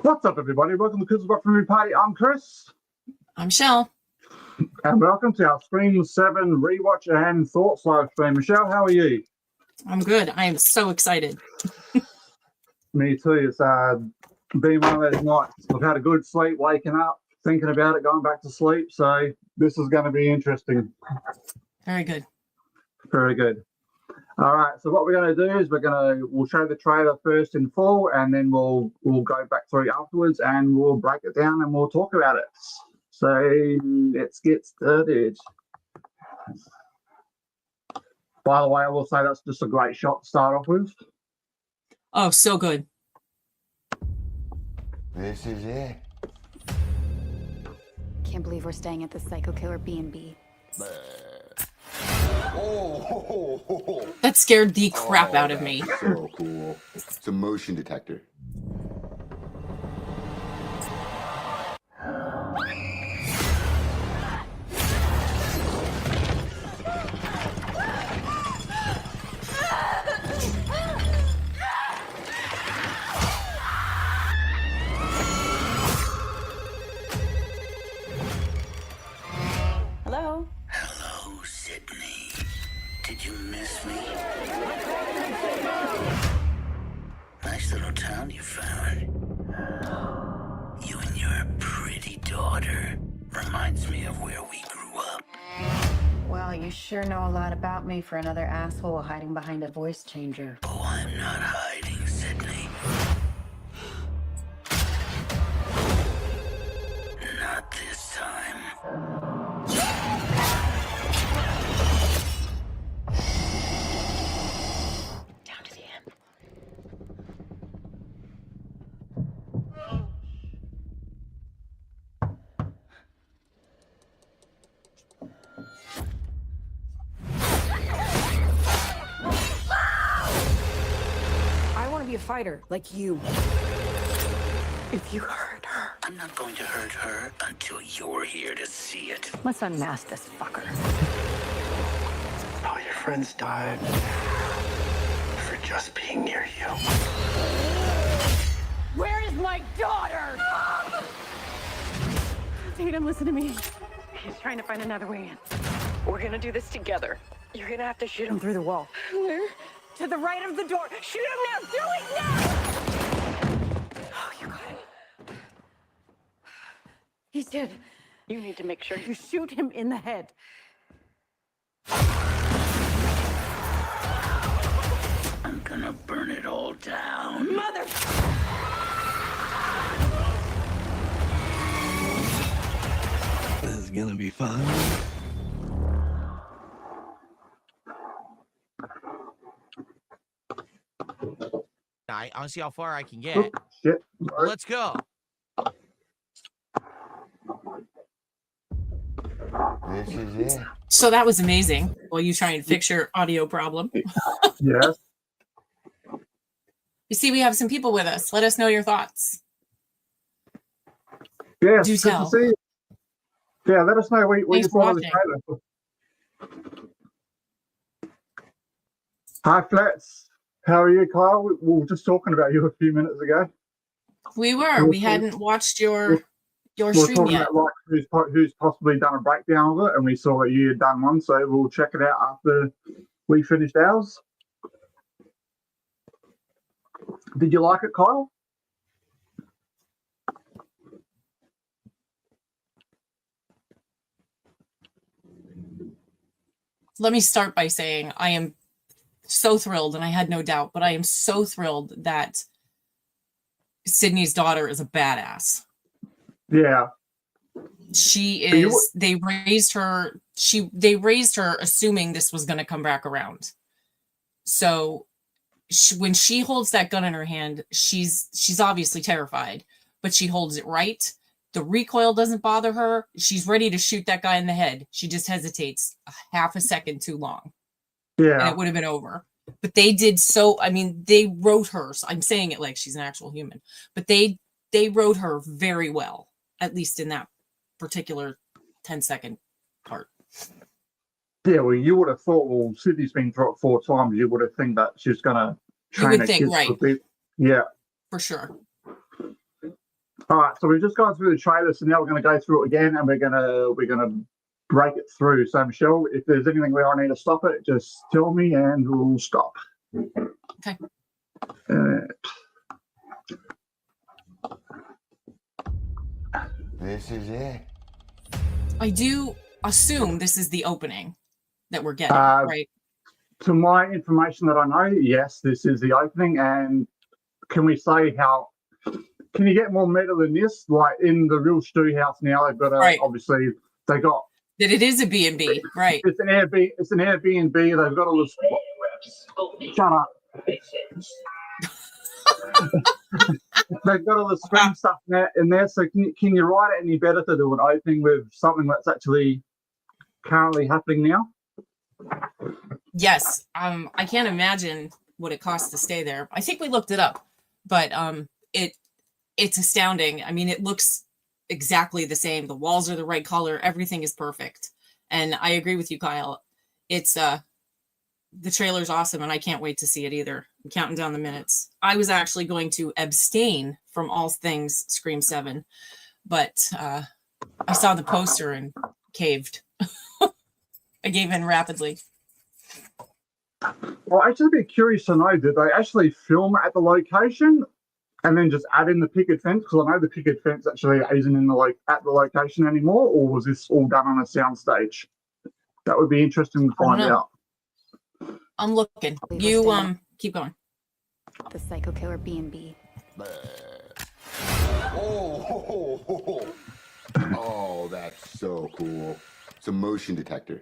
What's up, everybody? Welcome to Chris's Rock Movie Party. I'm Chris. I'm Shell. And welcome to our Scream 7 rewatch and thoughts live stream. Michelle, how are you? I'm good. I am so excited. Me too. It's been one of those nights. I've had a good sleep, waking up, thinking about it, going back to sleep. So this is going to be interesting. Very good. Very good. All right. So what we're going to do is we'll show the trailer first in full, and then we'll go back through afterwards, and we'll break it down and we'll talk about it. So let's get started. By the way, I will say that's just a great shot to start off with. Oh, so good. This is it. Can't believe we're staying at the Psycho Killer B&B. Oh, That scared the crap out of me. So cool. It's a motion detector. Hello? Hello, Sydney. Did you miss me? Nice little town you found. You and your pretty daughter. Reminds me of where we grew up. Well, you sure know a lot about me for another asshole hiding behind a voice changer. Oh, I'm not hiding, Sydney. Not this time. Down to the end. I want to be a fighter, like you. If you hurt her. I'm not going to hurt her until you're here to see it. Let's unmask this fucker. All your friends died for just being near you. Where is my daughter? Tatum, listen to me. He's trying to find another way in. We're gonna do this together. You're gonna have to shoot him through the wall. Where? To the right of the door. Shoot him now! Do it now! Oh, you got it. He's dead. You need to make sure you shoot him in the head. I'm gonna burn it all down. Mother! This is gonna be fun. I want to see how far I can get. Oh, shit. Well, let's go. This is it. So that was amazing. While you try and fix your audio problem. Yes. You see, we have some people with us. Let us know your thoughts. Yes. Do Good to tell. see you. Yeah, let us know what you Thanks for thought of the watching. trailer. Hi, Flats. How are you, Kyle? We were just talking about you a few minutes ago. We were. We hadn't watched your We're stream talking yet. about like who's possibly done a breakdown of it, and we saw that you had done one, so we'll check it out after we finished ours. Did you like it, Kyle? Let me start by saying I am so thrilled, and I had no doubt, but I am so thrilled that Sydney's daughter is a badass. Yeah. She But you is. They raised her. They raised her assuming this was going to come back around. So when she holds that gun in her hand, she's obviously terrified, but she holds it right. The recoil doesn't bother her. She's ready to shoot that guy in the head. She just hesitates a half a second too long, and Yeah. it would have been over. But they did so. I mean, they wrote her. So I'm saying it like she's an actual human, but they wrote her very well, at least in that particular 10-second part. Yeah, well, you would have thought, well, Sydney's been through it 4 times. You would have think that she's going to You would train her think, kids right. a bit. Yeah. For sure. All right, so we've just gone through the trailer, so now we're going to go through it again, and we're gonna break it through. So Michelle, if there's anything where I need to stop it, just tell me, and we'll stop. Okay. This is it. I do assume this is the opening that we're getting, right? To my information that I know, yes, this is the opening. And can we say how? Can you get more meta than this? Like in the real stew house now, they've got obviously they got that it is a B&B, right? It's an Airbnb. They've got all this. Shut up. They've got all the screen stuff in there. So can you write it any better to do an opening with something that's actually currently happening now? Yes. I can't imagine what it costs to stay there. I think we looked it up, but it's astounding. I mean, it looks exactly the same. The walls are the right color. Everything is perfect. And I agree with you, Kyle. It's the trailer's awesome, and I can't wait to see it either. I'm counting down the minutes. I was actually going to abstain from all things Scream 7, but I saw the poster and caved. I gave in rapidly. Well, I'd just be curious to know, did they actually film at the location and then just add in the picket fence? Because I know the picket fence actually isn't at the location anymore, or was this all done on a soundstage? That would be interesting to find out. I'm looking. You keep going. The psycho killer B&B. Oh, that's so cool. It's a motion detector.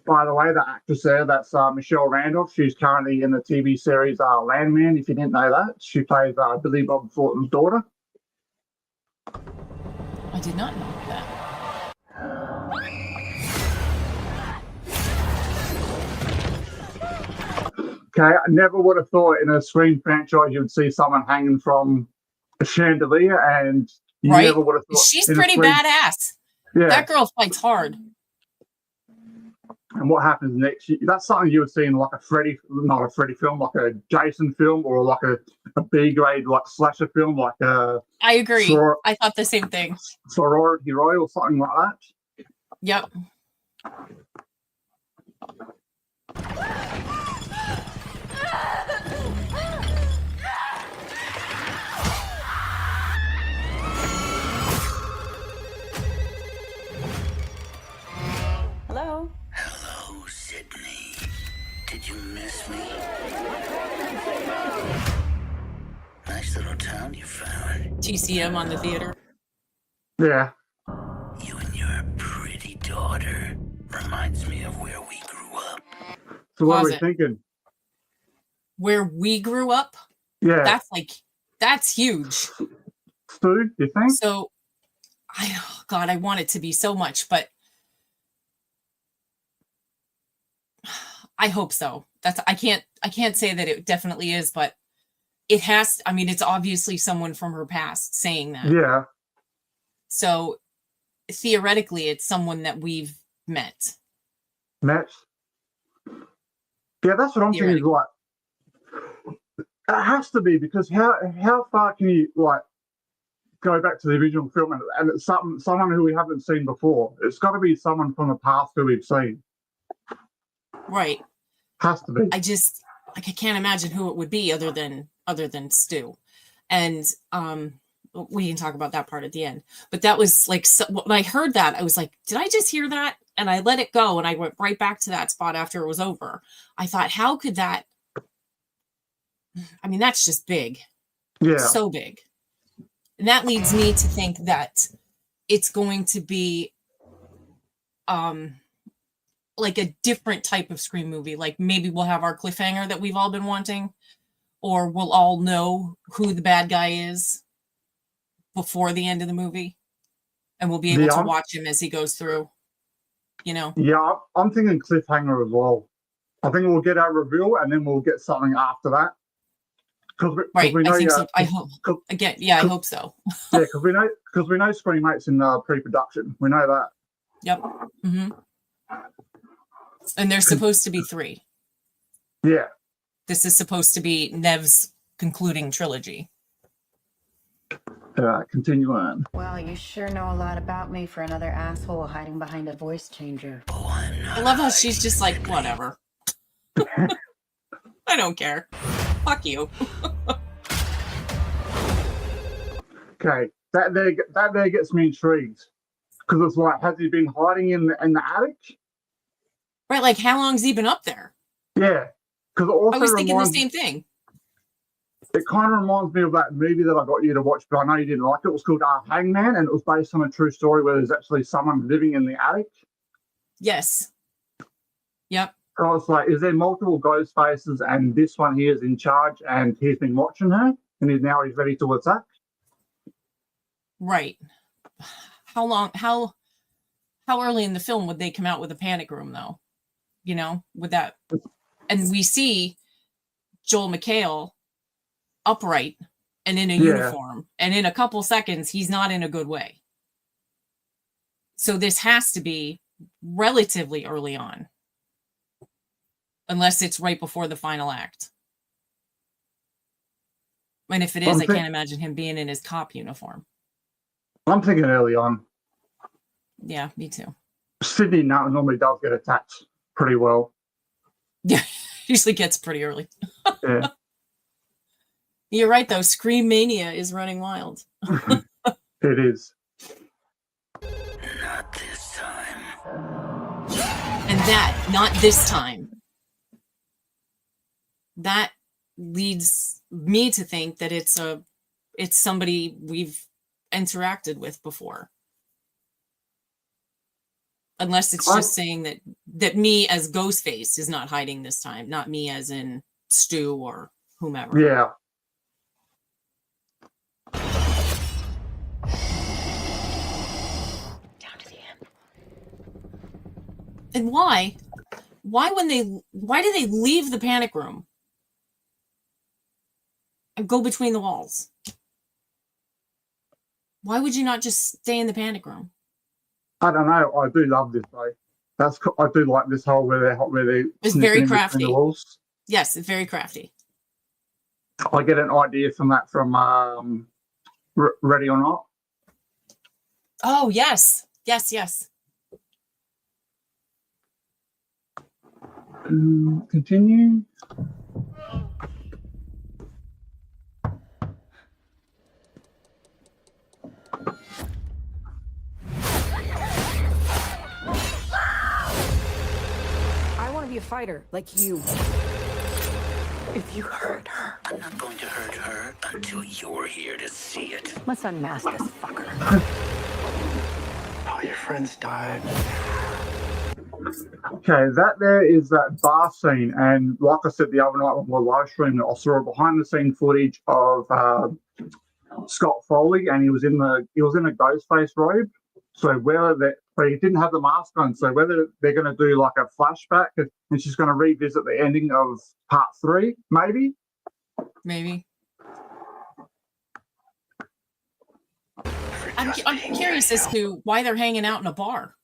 By the way, the actress there, that's Michelle Randolph. She's currently in the TV series Landman, if you didn't know that. She plays Billy Bob Thornton's daughter. I did not know that. Okay, I never would have thought in a Scream franchise you would see someone hanging from a chandelier, and you never would have thought. She's pretty badass. Yeah. That girl fights hard. And what happens next? That's something you would see in like not a Freddy film, like a Jason film, or like a B grade like slasher film, like a. I agree. I thought the same thing. Sorority Row or something like that. Yep. Hello? Hello, Sydney. Did you miss me? Nice little town you found. TCM on the theater. Yeah. You and your pretty daughter reminds me of where we grew up. So what are we thinking? Where we grew up? Yeah. That's huge. Stu, you think? So, I want it to be so much, but I hope so. I can't say that it definitely is, but it has. I mean, it's obviously someone from her past saying that. Yeah. So theoretically, it's someone that we've met. Met. Yeah, that's what I'm thinking. Like, it has to be, because how far can you like go back to the original film and it's someone who we haven't seen before? It's got to be someone from the past who we've seen. Right. Has to be. I just I can't imagine who it would be other than Stu. And we can talk about that part at the end. But that was like, when I heard that, I was like, did I just hear that? And I let it go, and I went right back to that spot after it was over. I thought, how could that? I mean, that's just big. Yeah. So big. And that leads me to think that it's going to be like a different type of Scream movie. Like maybe we'll have our cliffhanger that we've all been wanting, or we'll all know who the bad guy is before the end of the movie, and we'll be able to watch him as he goes through, you know? Yeah, I'm thinking cliffhanger as well. I think we'll get our reveal and then we'll get something after that. Right, we know, I think so. I hope. Again, yeah, I hope so. Yeah, because we know Scream 8's in pre-production. We know that. Yep. Mm-hmm. And there's supposed to be 3. Yeah. This is supposed to be Nev's concluding trilogy. Continue on. Well, you sure know a lot about me for another asshole hiding behind a voice changer. Oh, I'm not I love how she's just like, whatever. I don't care. Fuck you. Okay, that there gets me intrigued because it's like, has he been hiding in the attic? Right, like how long's he been up there? Yeah, because it also I was thinking the reminds same thing. it kind of reminds me of that movie that I got you to watch, but I know you didn't like it. It was called Hangman, and it was based on a true story where there's actually someone living in the attic. Yes. Yep. So I was like, is there multiple ghost faces, and this one here is in charge, and he's been watching her, and he's ready to attack? Right. How early in the film would they come out with a panic room though? You know, with that, and we see Joel McHale upright and in a uniform, and in a couple seconds he's not in a good way. So this has to be relatively early on, unless it's right before the final act. And if it is, I can't imagine him being in his cop uniform. I'm thinking early on. Yeah, me too. Sydney normally does get attacked pretty well. Yeah, usually gets pretty early. Yeah. You're right, though. Scream Mania is running wild. It is. Not this time. And that, not this time. That leads me to think that it's somebody we've interacted with before. Unless it's just saying that me as Ghostface is not hiding this time, not me as in Stu or whomever. Yeah. Down to the end. And why? Why do they leave the panic room and go between the walls? Why would you not just stay in the panic room? I don't know. I do love this though. I do like this whole where they. It's very crafty. Yes, it's very crafty. I get an idea from that from Ready or Not. Oh yes. Continue. I want to be a fighter, like you. If you hurt her, I'm not going to hurt her until you're here to see it. let's unmask this fucker. All your friends died. Okay, that there is that bar scene, and like I said the other night when we were live streaming, I saw behind the scene footage of Scott Foley, and he was in a Ghostface robe. So but he didn't have the mask on. So whether they're going to do like a flashback, and she's going to revisit the ending of part 3, maybe. I'm curious as to why they're hanging out in a bar.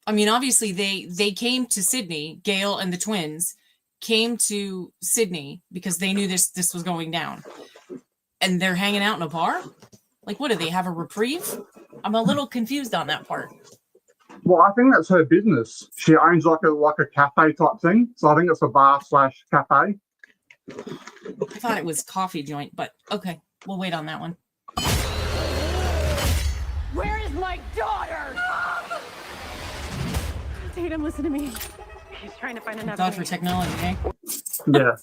I mean, obviously they came to Sydney. Gail and the twins came to Sydney because they knew this was going down, and they're hanging out in a bar. Like, what do they have, a reprieve? I'm a little confused on that part. Well, I think that's her business. She owns like a cafe type thing. So I think it's a bar / cafe. I thought it was coffee joint, but okay, we'll wait on that one. Where is my daughter? Tatum, listen to me. He's trying to find another God way. for technology, eh? Yeah.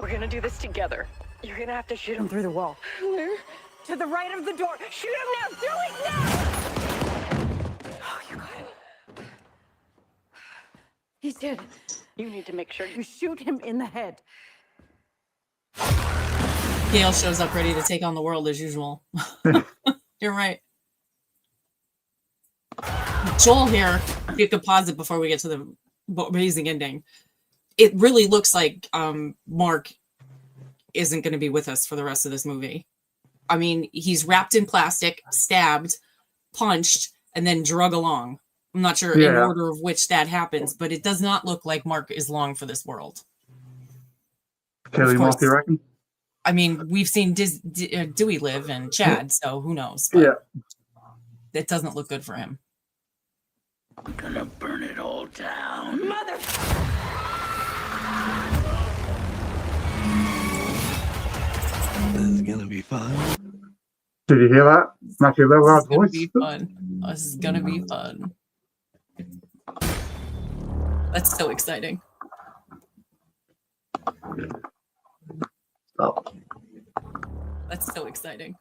We're gonna do this together. You're gonna have to shoot him through the wall. Where? To the right of the door. Shoot him now! Do it now! Oh, you got him. He's dead. You need to make sure you shoot him in the head. Gail shows up ready to take on the world as usual. You're right. Joel here, if you could pause it before we get to the amazing ending. It really looks like Mark isn't going to be with us for the rest of this movie. I mean, he's wrapped in plastic, stabbed, punched, and then drug along. I'm not sure in order of which that happens, but it does not look like Mark is long for this world. Kelly Moss, you reckon? I mean, we've seen Dewey live and Chad, so who knows? But Yeah. it doesn't look good for him. I'm gonna burn it all down. Mother. This is gonna be fun. Did you hear that? Matthew This Lillard's is gonna voice. be fun. This is gonna be fun. That's so exciting. Oh. That's so exciting.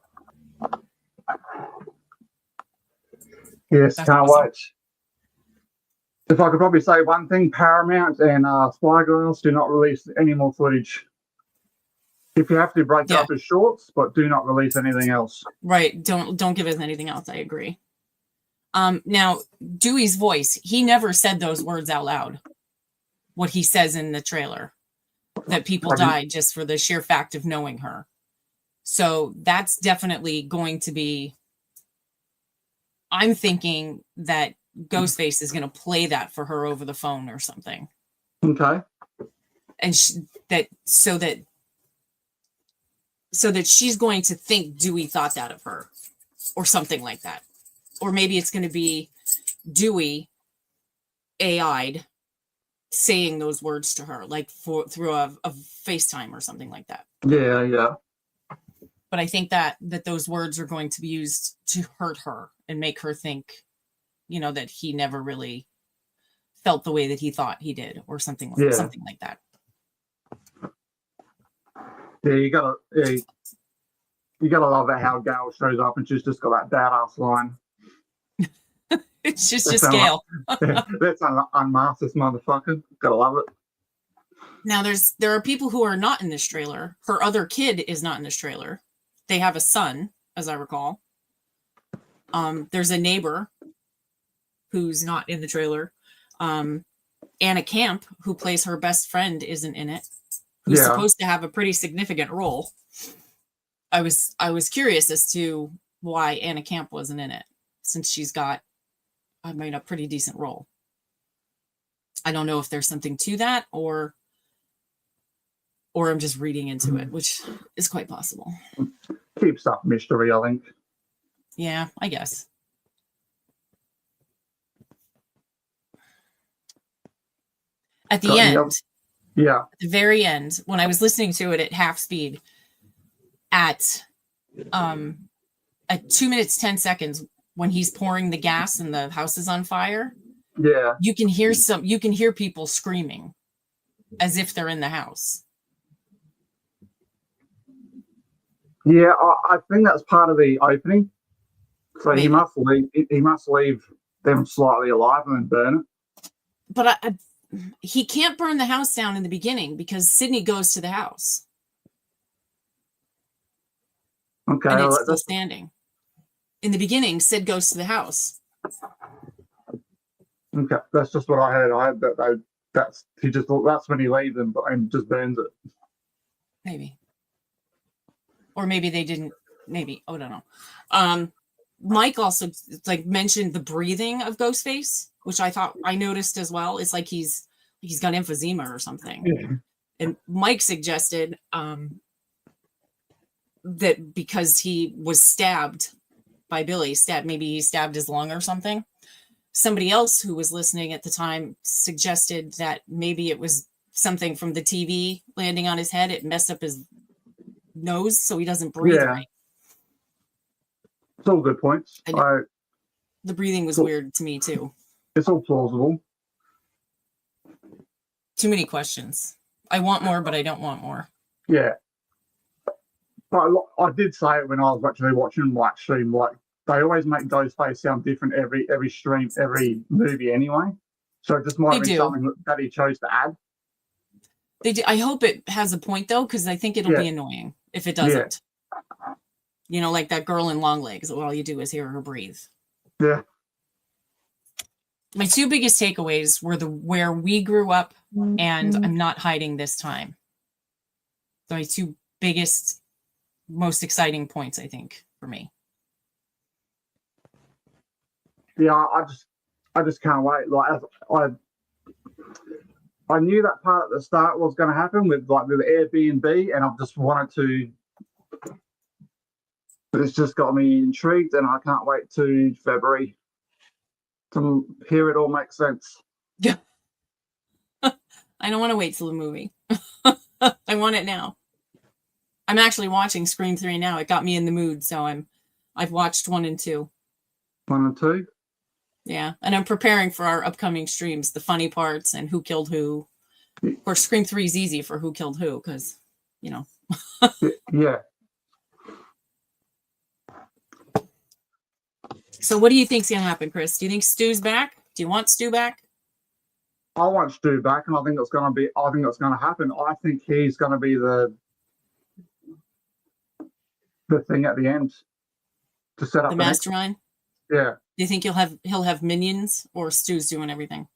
Yes, That's can't awesome. wait. If I could probably say one thing, Paramount and Spyglass do not release any more footage. If you have to, break it up as shorts, but do not release anything else. Right. Don't give us anything else. I agree. Now Dewey's voice, he never said those words out loud. What he says in the trailer, that people died just for the sheer fact of knowing her. So that's definitely going to be, I'm thinking that Ghostface is going to play that for her over the phone or something. Okay. And so that she's going to think Dewey thought that of her or something like that. Or maybe it's going to be Dewey AI'd saying those words to her, like through a FaceTime or something like that. Yeah, yeah. But I think that those words are going to be used to hurt her and make her think, that he never really felt the way that he thought he did, or something like that. Yeah, you gotta love that how Gail shows up and she's just got that badass line. It's just Gail. Let's unmask this motherfucker. Gotta love it. Now there are people who are not in this trailer. Her other kid is not in this trailer. They have a son, as I recall. There's a neighbor who's not in the trailer. Anna Camp, who plays her best friend, isn't in it. Who's supposed to have a pretty significant role. I was curious as to why Anna Camp wasn't in it, since she's got, a pretty decent role. I don't know if there's something to that, or I'm just reading into it, which is quite possible. Keeps up mystery, I think. Yeah, I guess. At the end, yeah, at the very end, when I was listening to it at half speed, at 2 minutes 10 seconds, when he's pouring the gas and the house is on fire, you can hear people screaming as if they're in the house. Yeah, I think that's part of the opening. So Maybe. he must leave them slightly alive and then burn it. But he can't burn the house down in the beginning because Sydney goes to the house. Okay. And it's still standing. In the beginning, Sid goes to the house. Okay, that's just what I heard. I heard that's when he leaves them and just burns it. Maybe. Or maybe they didn't. Maybe. Oh, I don't know. Mike also mentioned the breathing of Ghostface, which I noticed as well. It's like he's got emphysema or something. Yeah. And Mike suggested that because he was stabbed by Billy, maybe he stabbed his lung or something. Somebody else who was listening at the time suggested that maybe it was something from the TV landing on his head. It messed up his nose, so he doesn't breathe right. It's all good points. The breathing was weird to me too. It's all plausible. Too many questions. I want more, but I don't want more. Yeah. But I did say it when I was actually watching Livestream, like they always make Ghostface sound different every stream, every movie anyway. So it just might be something that he chose to add. They do. I hope it has a point though, because I think it'll be annoying if it doesn't. Yeah. Like that girl in Long Legs, all you do is hear her breathe. Yeah. My two biggest takeaways were where we grew up, and I'm not hiding this time. So my two biggest, most exciting points, I think, for me. Yeah, I just can't wait. Like I knew that part at the start was going to happen with Airbnb, and I've just wanted to. It's just got me intrigued, and I can't wait to February to hear it all make sense. Yeah. I don't want to wait till the movie. I want it now. I'm actually watching Scream 3 now. It got me in the mood, so I've watched 1 and 2. 1 and 2. Yeah, and I'm preparing for our upcoming streams, the funny parts and who killed who. Of course, Scream 3 is easy for who killed who because, you know. Yeah. So what do you think's going to happen, Chris? Do you think Stu's back? Do you want Stu back? I want Stu back, and I think it's going to happen. I think he's going to be the thing at the end to set up The mastermind? Yeah. Do you think he'll have minions, or Stu's doing everything?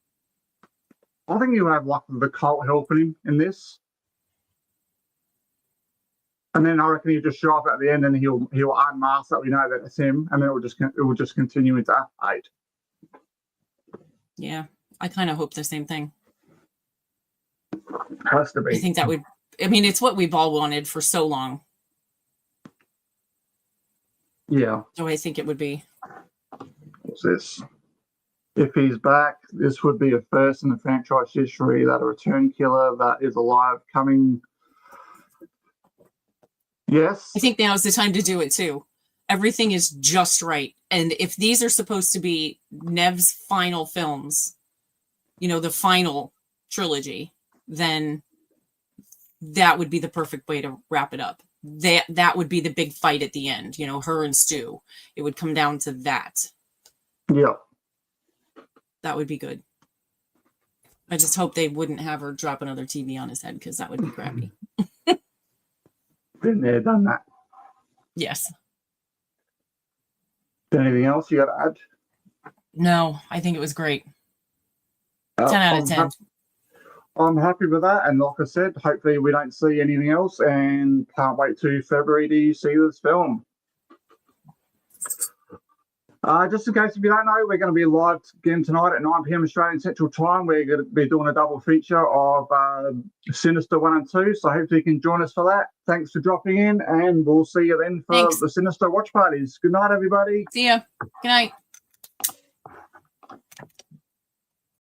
I think he'll have like the cult helping him in this. And then I reckon he'll just show up at the end and he'll unmask that we know that it's him, and then it will just continue into Act 8. Yeah, I kind of hope the same thing. Has to be. I think that would. I mean, it's what we've all wanted for so long. Yeah. So I think it would be. What's this? If he's back, this would be a first in the franchise history that a return killer that is alive coming. Yes. I think now's the time to do it too. Everything is just right. And if these are supposed to be Nev's final films, you know, the final trilogy, then that would be the perfect way to wrap it up. That would be the big fight at the end, you know, her and Stu. It would come down to that. Yeah. That would be good. I just hope they wouldn't have her drop another TV on his head, because that would be crappy. Been there, done that. Yes. Anything else you got to add? No, I think it was great. 10 out of 10. I'm happy with that. And like I said, hopefully we don't see anything else, and can't wait to February to see this film. Just in case if you don't know, we're going to be live again tonight at 9 p.m. Australian Central Time. We're going to be doing a double feature of Sinister 1 and 2. So hopefully you can join us for that. Thanks for dropping in, and we'll see you then for the Sinister watch parties. Good night, everybody. See ya. Good night.